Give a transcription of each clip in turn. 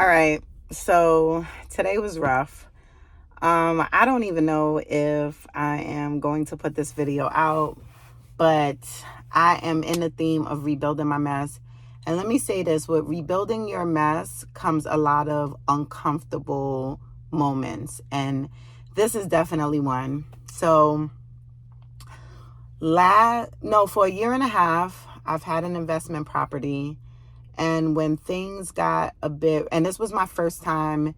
All right. So today was rough. I don't even know if I am going to put this video out, but I am in the theme of rebuilding my mess. And let me say this, with rebuilding your mess comes a lot of uncomfortable moments. And this is definitely one. So for a year and a half, I've had an investment property. And when things got a bit, and this was my first time,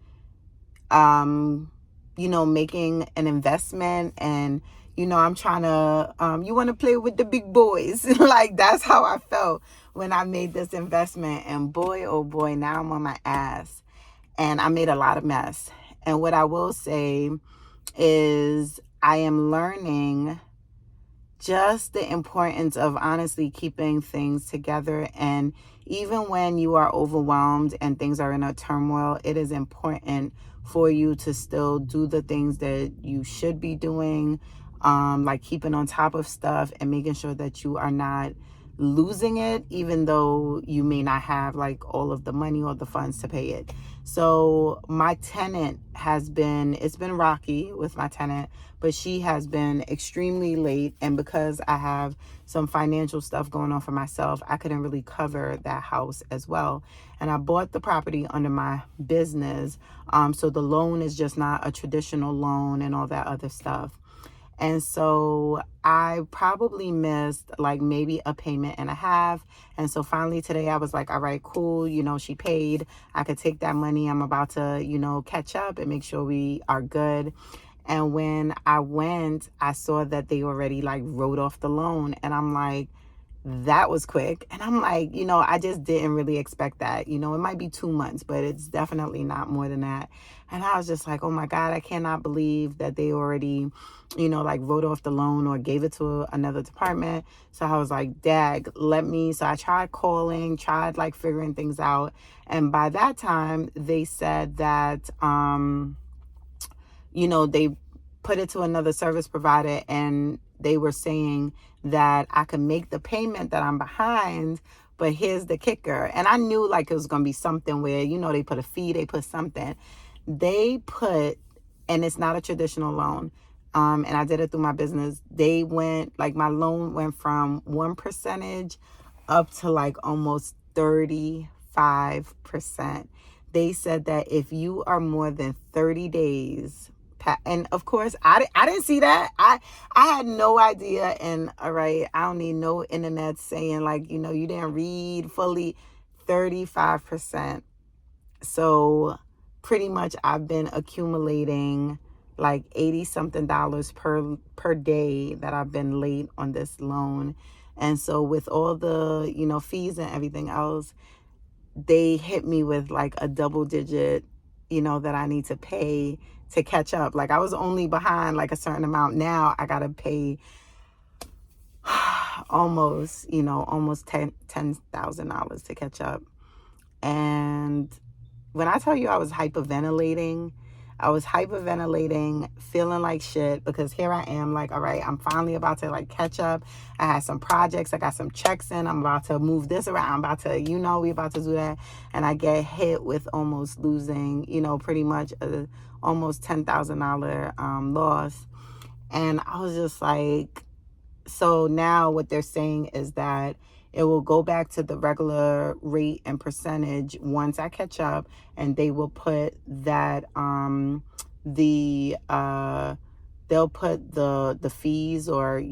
making an investment, and, I'm trying to, you want to play with the big boys. Like, that's how I felt when I made this investment. And boy, oh boy, now I'm on my ass and I made a lot of mess. And what I will say is I am learning just the importance of honestly keeping things together. And even when you are overwhelmed and things are in a turmoil, it is important for you to still do the things that you should be doing, like keeping on top of stuff and making sure that you are not losing it, even though you may not have like all of the money or the funds to pay it. So my tenant it's been rocky with my tenant, but she has been extremely late. And because I have some financial stuff going on for myself, I couldn't really cover that house as well. And I bought the property under my business. So the loan is just not a traditional loan and all that other stuff. And so I probably missed like maybe a payment and a half. And so finally today I was like, all right, cool. She paid. I could take that money. I'm about to, catch up and make sure we are good. And when I went, I saw that they already like wrote off the loan. And I'm like, that was quick. And I'm like, I just didn't really expect that. It might be 2 months, but it's definitely not more than that. And I was just like, oh my God, I cannot believe that they already, like wrote off the loan or gave it to another department. So I was like, dag, so I tried calling, tried like figuring things out. And by that time, they said that, they put it to another service provider, and they were saying that I could make the payment that I'm behind. But here's the kicker. And I knew like it was going to be something where, they put a fee, they put something. And it's not a traditional loan. And I did it through my business. My loan went from 1% up to like almost 35%. They said that if you are more than 30 days, and of course I didn't see that. I had no idea. And all right, I don't need no internet saying like, you didn't read fully. 35%. So pretty much I've been accumulating like 80 something dollars per day that I've been late on this loan. And so with all the, fees and everything else, they hit me with like a double digit, that I need to pay to catch up. Like I was only behind like a certain amount. Now I got to pay almost $10,000 to catch up. And when I tell you I was hyperventilating, feeling like shit, because here I am like, all right, I'm finally about to like catch up. I had some projects. I got some checks in. I'm about to move this around. I'm about to, we about to do that. And I get hit with almost losing, pretty much a almost $10,000 loss. And I was just like, so now what they're saying is that it will go back to the regular rate and percentage once I catch up, and they will put that they'll put the fees or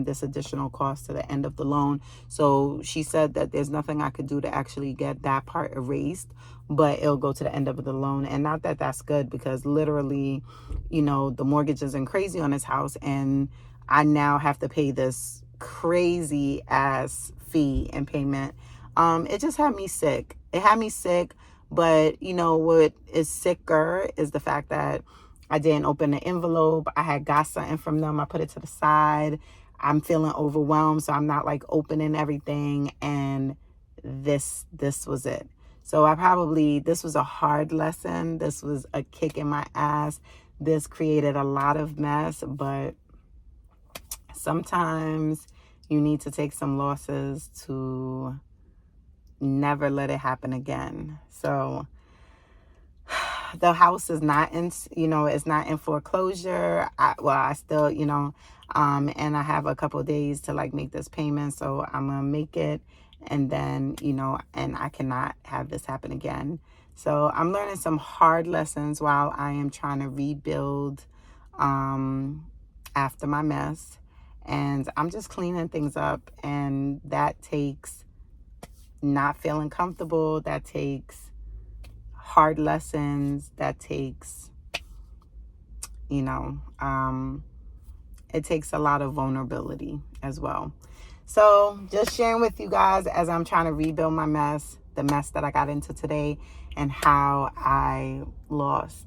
this additional cost to the end of the loan. So she said that there's nothing I could do to actually get that part erased, but it'll go to the end of the loan. And not that that's good, because literally, the mortgage isn't crazy on this house, and I now have to pay this crazy ass fee and payment. It just had me sick. It had me sick. But what is sicker is the fact that I didn't open the envelope. I had got something from them. I put it to the side. I'm feeling overwhelmed, so I'm not like opening everything. And this was it. So this was a hard lesson. This was a kick in my ass. This created a lot of mess, but sometimes you need to take some losses to never let it happen again. So the house is not in, it's not in foreclosure. I still, and I have a couple of days to like make this payment. So I'm going to make it. And then, and I cannot have this happen again. So I'm learning some hard lessons while I am trying to rebuild after my mess. And I'm just cleaning things up. And that takes not feeling comfortable. That takes hard lessons. That takes, it takes a lot of vulnerability as well. So just sharing with you guys as I'm trying to rebuild my mess, the mess that I got into today, and how I lost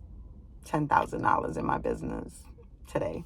$10,000 in my business today.